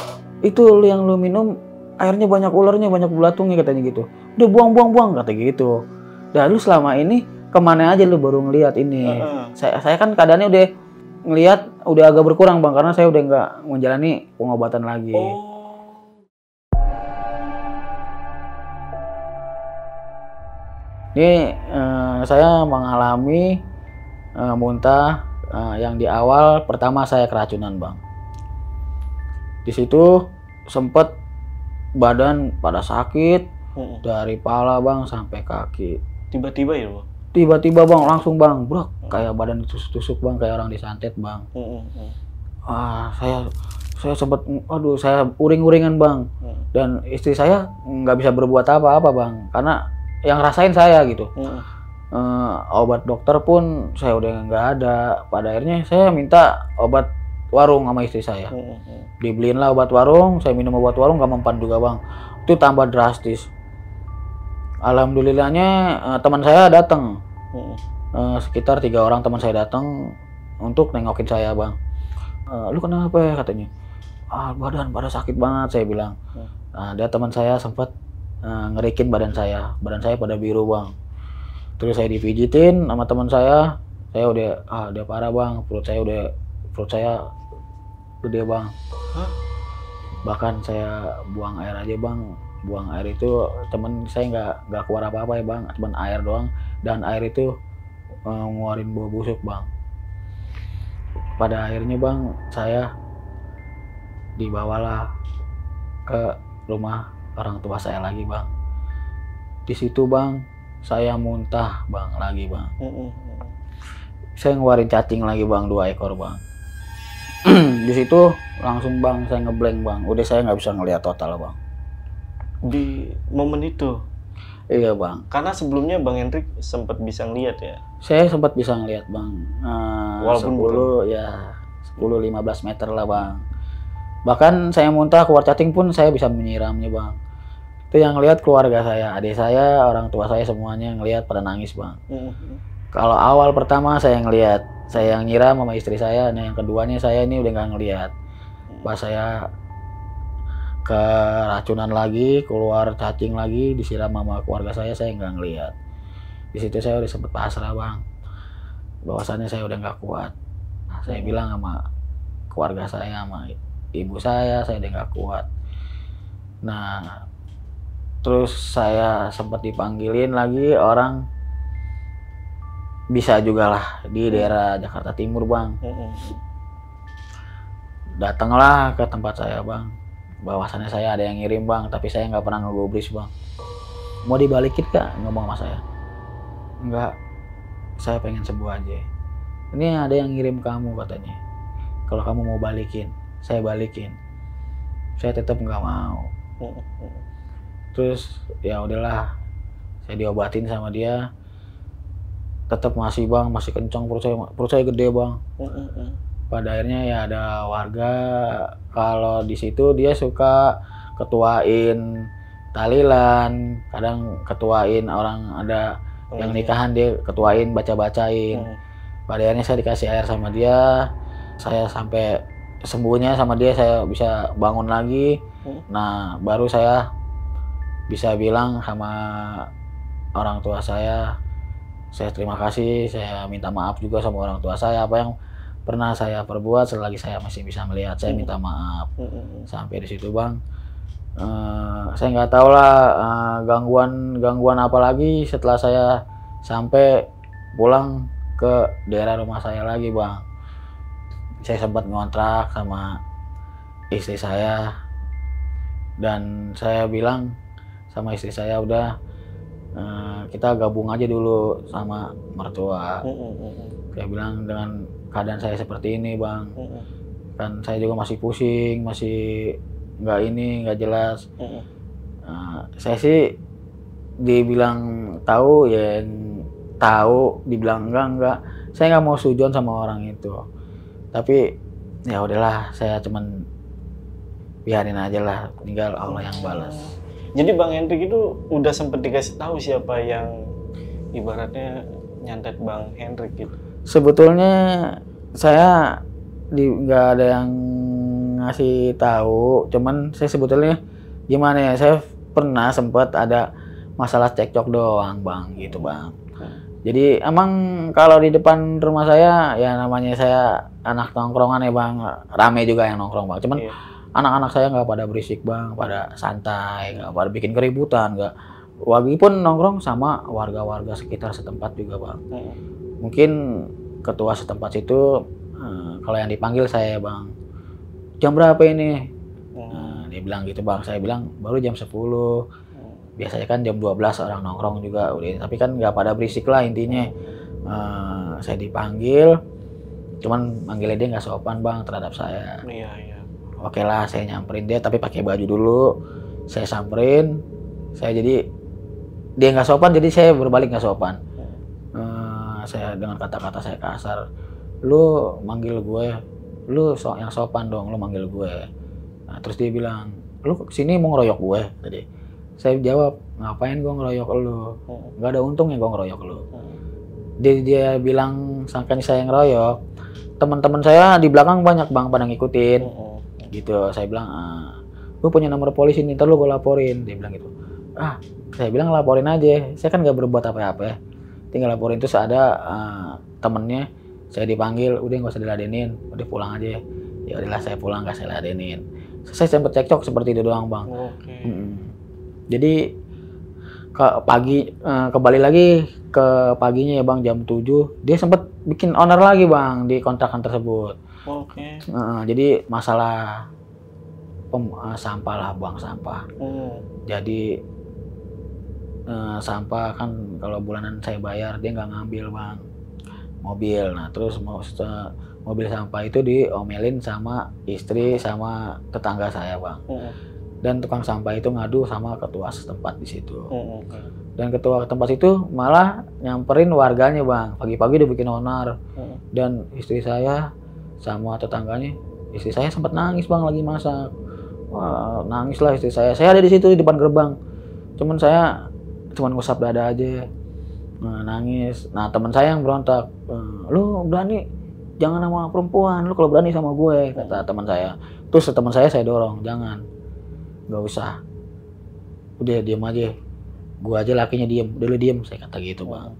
Itu yang lu minum airnya banyak ularnya, banyak belatungnya katanya gitu. Udah buang kata gitu. Dah lu selama ini kemana aja lu baru ngelihat ini? Saya kan keadaannya udah ngelihat udah agak berkurang Bang, karena saya udah nggak menjalani pengobatan lagi. Ini saya mengalami muntah yang di awal pertama saya keracunan Bang. Di situ sempet badan pada sakit dari pala Bang sampai kaki. Tiba-tiba ya Bang? Tiba-tiba Bang, langsung Bang, bro, kayak badan ditusuk-tusuk Bang, kayak orang disantet Bang. Saya sempet, aduh saya uring-uringan Bang. Dan istri saya nggak bisa berbuat apa-apa bang, karena yang rasain saya gitu. Obat dokter pun saya udah nggak ada. Pada akhirnya saya minta obat warung sama istri saya. Dibeliin lah obat warung, saya minum obat warung nggak mempan juga bang. Itu tambah drastis. Alhamdulillahnya teman saya datang. Sekitar 3 orang teman saya datang untuk nengokin saya bang. Lu kenapa ya katanya? Badan pada sakit banget saya bilang. Ada teman saya sempat ngerikin badan saya pada biru bang. Terus saya dipijitin sama teman saya udah parah bang, perut saya gede bang. Bahkan saya buang air aja bang, buang air itu temen saya nggak keluar apa-apa ya bang, cuman air doang, dan air itu ngeluarin bau busuk bang. Pada akhirnya bang, saya dibawalah ke rumah orang tua saya lagi bang. Di situ bang, saya muntah bang lagi bang. Saya ngeluarin cacing lagi bang, 2 ekor bang. Di situ langsung bang saya ngeblank bang, udah saya nggak bisa ngelihat total bang. Di momen itu? Iya bang. Karena sebelumnya Bang Hendrik sempat bisa ngelihat ya? Saya sempat bisa ngelihat bang. Walaupun 10-15 meter lah bang. Bahkan saya muntah keluar cacing pun saya bisa menyiramnya bang. Itu yang lihat keluarga saya, adik saya, orang tua saya semuanya ngelihat pada nangis bang. Kalau awal pertama saya ngelihat, saya yang nyiram sama istri saya. Nah yang keduanya saya ini udah nggak ngelihat. Pas saya keracunan lagi, keluar cacing lagi, disiram sama keluarga saya nggak ngelihat. Di situ saya udah sempet pasrah bang, bahwasannya saya udah nggak kuat. Saya bilang sama keluarga saya, sama ibu saya udah nggak kuat. Nah terus saya sempat dipanggilin lagi orang, bisa juga lah di daerah Jakarta Timur bang. Datanglah ke tempat saya bang, bahwasannya saya ada yang ngirim bang, tapi saya nggak pernah ngegubris bang. Mau dibalikin kak? Ngomong sama saya. Enggak, saya pengen sembuh aja. Ini ada yang ngirim kamu katanya. Kalau kamu mau balikin, saya balikin. Saya tetap nggak mau. Terus ya udahlah, saya diobatin sama dia. Tetap masih bang, masih kencang perut saya gede bang. Pada akhirnya ya ada warga, kalau di situ dia suka ketuain tahlilan, kadang ketuain orang ada yang nikahan dia ketuain, bacain. Pada akhirnya saya dikasih air sama dia, saya sampai sembuhnya sama dia, saya bisa bangun lagi. Nah baru saya bisa bilang sama orang tua saya terima kasih, saya minta maaf juga sama orang tua saya, apa yang pernah saya perbuat. Selagi saya masih bisa melihat, saya minta maaf. Sampai di situ bang. Saya nggak tahu lah gangguan apa lagi setelah saya sampai pulang ke daerah rumah saya lagi bang. Saya sempat ngontrak sama istri saya, dan saya bilang sama istri saya, udah kita gabung aja dulu sama mertua. Saya bilang dengan keadaan saya seperti ini bang, kan saya juga masih pusing, masih nggak jelas. Saya sih dibilang tahu ya tahu, dibilang enggak. Saya nggak mau sujon sama orang itu, tapi ya udahlah, saya cuman biarin aja lah, tinggal Allah yang balas. Jadi Bang Hendrik itu udah sempet dikasih tahu siapa yang ibaratnya nyantet Bang Hendrik gitu? Sebetulnya saya nggak ada yang ngasih tahu, cuman saya sebetulnya gimana ya, saya pernah sempat ada masalah cekcok doang bang, gitu bang. Jadi emang kalau di depan rumah saya ya namanya saya anak nongkrongan ya bang, rame juga yang nongkrong bang. Cuman anak-anak saya nggak pada berisik bang, pada santai, nggak pada bikin keributan, nggak. Wagi pun nongkrong sama warga-warga sekitar setempat juga bang. Mungkin ketua setempat situ kalau yang dipanggil saya bang, jam berapa ini? Dia bilang gitu bang, saya bilang baru jam 10. Biasanya kan jam 12 orang nongkrong juga udah, tapi kan nggak pada berisik lah intinya. Saya dipanggil, cuman manggilnya dia nggak sopan bang terhadap saya. Oke lah, saya nyamperin dia tapi pakai baju dulu. Saya samperin, saya jadi dia nggak sopan, jadi saya berbalik nggak sopan. Saya dengan kata-kata saya kasar, lu manggil gue, lu yang sopan dong, lu manggil gue. Nah, terus dia bilang, lu kesini mau ngeroyok gue tadi. Saya jawab, ngapain gue ngeroyok lu? Nggak ada untungnya gue ngeroyok lu. Dia bilang sangkanya saya ngeroyok. Teman-teman saya di belakang banyak bang pada ngikutin. Gitu, saya bilang, lu punya nomor polisi nih, ntar lu gue laporin. Dia bilang gitu. Saya bilang laporin aja, saya kan nggak berbuat apa-apa ya. Tinggal laporin. Terus ada temennya, saya dipanggil, udah nggak usah diladenin, udah pulang aja. Ya udahlah saya pulang, nggak saya ladenin. Saya sempat cekcok seperti itu doang bang. Jadi kembali lagi ke paginya ya bang, jam 7 dia sempat bikin owner lagi bang di kontrakan tersebut. Jadi masalah sampah lah bang, sampah. Jadi sampah kan kalau bulanan saya bayar, dia nggak ngambil bang mobil. Nah terus mobil sampah itu diomelin sama istri sama tetangga saya bang. Dan tukang sampah itu ngadu sama ketua setempat di situ. Dan ketua tempat itu malah nyamperin warganya bang, pagi-pagi udah bikin onar. Dan istri saya sama tetangganya, istri saya sempat nangis bang lagi masak. Wah, nangis lah istri saya. Saya ada di situ di depan gerbang. Saya ngusap dada aja. Nangis. Nah teman saya yang berontak, lu berani jangan sama perempuan, lu kalau berani sama gue, kata teman saya. Terus teman saya dorong, jangan, nggak usah, udah diem aja, gue aja lakinya diem, udah lu diem, saya kata gitu bang.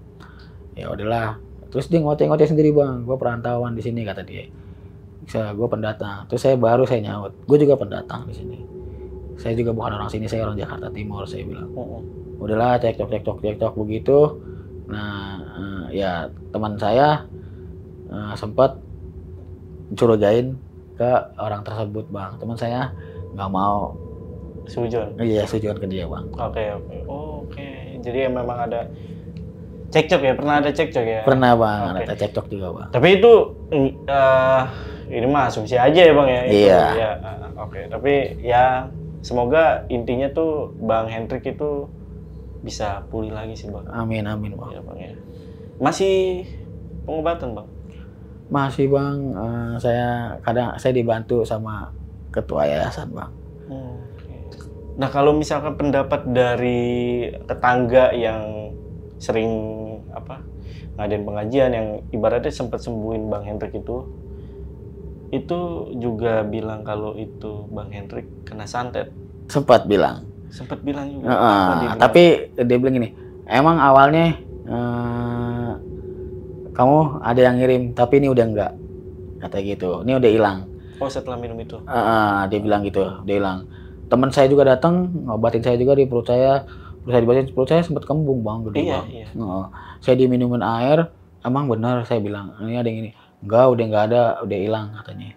Ya udahlah. Terus dia ngoceh-ngoceh sendiri bang, gue perantauan di sini kata dia. Gue pendatang. Terus saya nyaut, gue juga pendatang di sini. Saya juga bukan orang sini, saya orang Jakarta Timur, saya bilang. Udahlah cekcok begitu. Nah ya teman saya sempat curigain ke orang tersebut bang. Teman saya nggak mau sujon. Iya sujon ke dia bang. Oke. Jadi memang ada cekcok ya, pernah ada cekcok ya? Pernah bang, ada cekcok juga bang. Tapi itu ini mah asumsi aja ya bang ya? Iya. Tapi ya semoga intinya tuh Bang Hendrik itu bisa pulih lagi sih bang. Amin bang. Ya, bang ya. Masih pengobatan bang? Masih bang, saya dibantu sama ketua yayasan bang. Nah kalau misalkan pendapat dari tetangga yang sering ngadain pengajian yang ibaratnya sempat sembuhin Bang Hendrik itu juga bilang kalau itu Bang Hendrik kena santet. Sempat bilang juga. Tapi dia bilang gini, emang awalnya kamu ada yang ngirim, tapi ini udah enggak, kata gitu. Ini udah hilang. Setelah minum itu? Dia bilang gitu, dia hilang. Teman saya juga datang, ngobatin saya juga di perut saya. Perut saya sempat kembung bang, gede bang. Iya. Saya diminumin air, emang benar saya bilang, ini ada yang ini. Enggak, udah nggak ada, udah hilang katanya.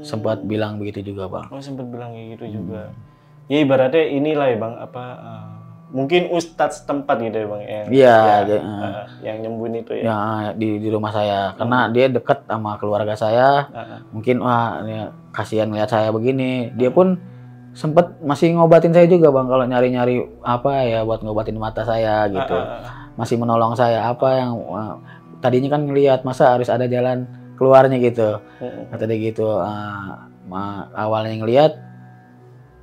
Sempat bilang begitu juga bang. Sempat bilang kayak gitu juga. Ya ibaratnya inilah ya bang, mungkin ustadz setempat gitu ya bang yang nyembuhin itu ya. Ya di rumah saya, karena dia deket sama keluarga saya. Mungkin kasihan lihat saya begini. Dia pun sempat masih ngobatin saya juga bang, kalau nyari-nyari buat ngobatin mata saya gitu. Masih menolong saya yang tadinya kan ngelihat, masa harus ada jalan keluarnya gitu. Kata dia gitu. Awalnya ngelihat,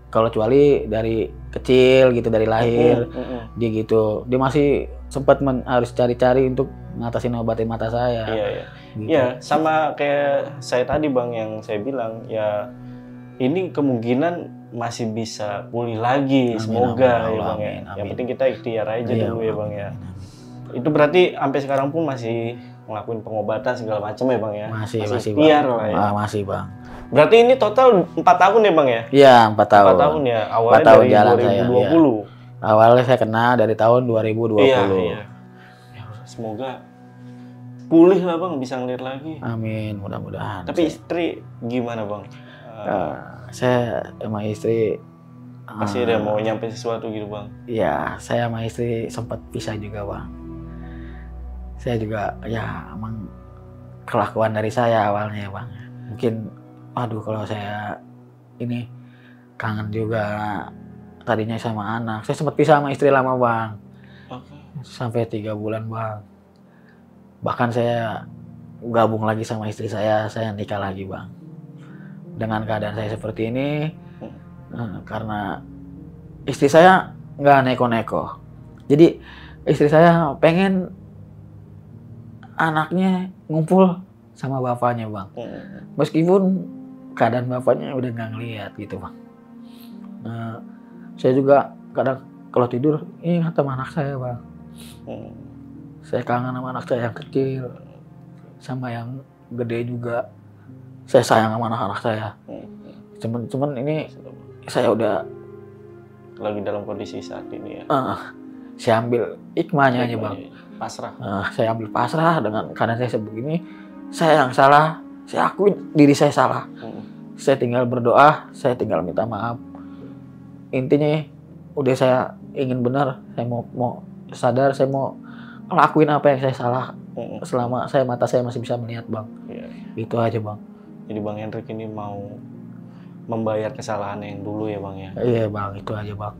kalau kecuali dari kecil gitu, dari lahir dia gitu, dia masih sempat harus cari-cari untuk ngatasin obatin mata saya. Gitu. Iya, sama kayak saya tadi bang, yang saya bilang ya ini kemungkinan masih bisa pulih lagi. Semoga ya bang ya. Yang penting kita ikhtiar aja dulu ya bang ya. Itu berarti sampai sekarang pun masih ngelakuin pengobatan segala macam ya bang ya? Masih ikhtiar bang. Lah ya? Masih bang. Berarti ini total 4 tahun ya bang ya? Iya 4 tahun. 4 tahun ya, awalnya dari 2020. Saya. Awalnya saya kena dari tahun 2020. Iya. Ya, semoga pulih lah bang, bisa ngeliat lagi. Amin, mudah-mudahan. Tapi istri gimana bang? Saya sama istri masih ada mau nyampe sesuatu gitu bang? Iya, saya sama istri sempat pisah juga bang. Saya juga emang kelakuan dari saya awalnya bang. Mungkin kalau saya ini kangen juga tadinya sama anak. Saya sempat pisah sama istri lama bang, Oke. sampai 3 bulan bang. Bahkan saya gabung lagi sama istri saya nikah lagi bang. Dengan keadaan saya seperti ini, karena istri saya nggak neko-neko. Jadi istri saya pengen anaknya ngumpul sama bapaknya bang. Meskipun keadaan bapaknya udah nggak ngeliat gitu bang. Saya juga kadang kalau tidur ingat sama anak saya bang. Saya kangen sama anak saya yang kecil, sama yang gede juga. Saya sayang sama anak-anak saya. Cuman ini saya udah Lagi dalam kondisi saat ini ya. Saya ambil hikmahnya aja bang. Pasrah. Saya ambil pasrah dengan keadaan saya sebegini. Saya yang salah, saya akuin diri saya salah. Saya tinggal berdoa, saya tinggal minta maaf. Intinya udah saya ingin benar, saya mau sadar, saya mau ngelakuin apa yang saya salah selama mata saya masih bisa melihat bang. Itu aja bang. Jadi Bang Hendrik ini mau membayar kesalahan yang dulu ya bang ya. Iya bang, itu aja bang.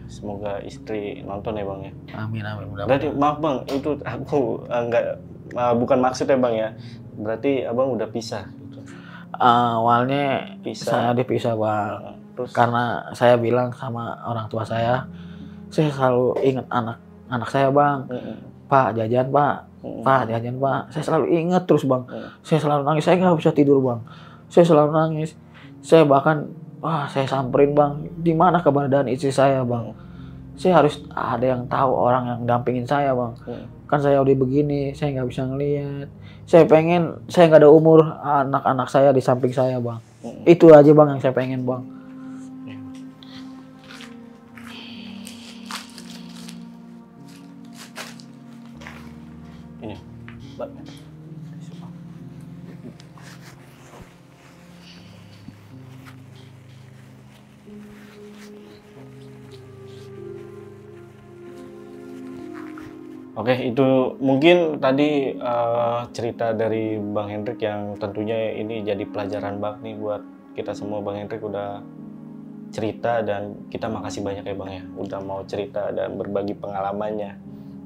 Semoga istri nonton ya bang ya. Amin amin. Berarti maaf bang, itu aku bukan maksud ya bang ya. Berarti abang udah pisah. Gitu. Awalnya saya dipisah bang. Terus? Karena saya bilang sama orang tua saya selalu ingat anak saya bang. Pak jajan pak, pak jajan pak. Saya selalu ingat terus bang. Saya selalu nangis, saya nggak bisa tidur bang. Saya selalu nangis. Saya bahkan, saya samperin bang, di mana keberadaan istri saya bang. Saya harus ada yang tahu, orang yang dampingin saya bang. Kan saya udah begini, saya nggak bisa ngelihat. Saya pengen, saya nggak ada umur anak-anak saya di samping saya bang. Itu aja bang yang saya pengen bang. Ini, Mbak. Oke, itu mungkin tadi cerita dari Bang Hendrik yang tentunya ini jadi pelajaran banget nih buat kita semua. Bang Hendrik udah cerita dan kita makasih banyak ya Bang ya, udah mau cerita dan berbagi pengalamannya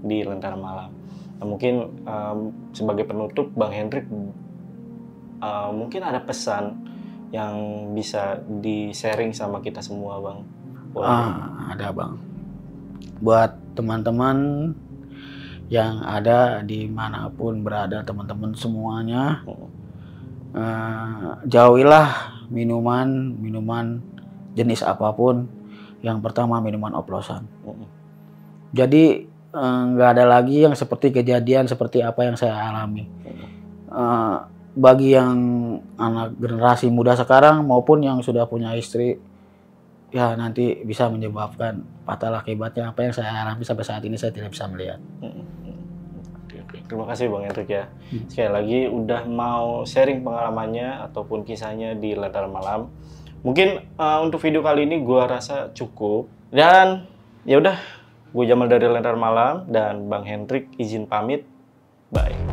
di Lentera Malam. Nah, mungkin sebagai penutup Bang Hendrik mungkin ada pesan yang bisa di-sharing sama kita semua Bang. Ada Bang. Buat teman-teman yang ada dimanapun berada, teman-teman semuanya, jauhilah minuman jenis apapun. Yang pertama minuman oplosan. Jadi nggak ada lagi yang seperti kejadian seperti apa yang saya alami. Bagi yang anak generasi muda sekarang maupun yang sudah punya istri, ya nanti bisa menyebabkan fatal akibatnya apa yang saya alami sampai saat ini saya tidak bisa melihat. Terima kasih Bang Hendrik ya. Sekali lagi udah mau sharing pengalamannya ataupun kisahnya di Lentera Malam. Mungkin untuk video kali ini gua rasa cukup. Dan ya udah, gue Jamal dari Lentera Malam dan Bang Hendrik izin pamit. Bye.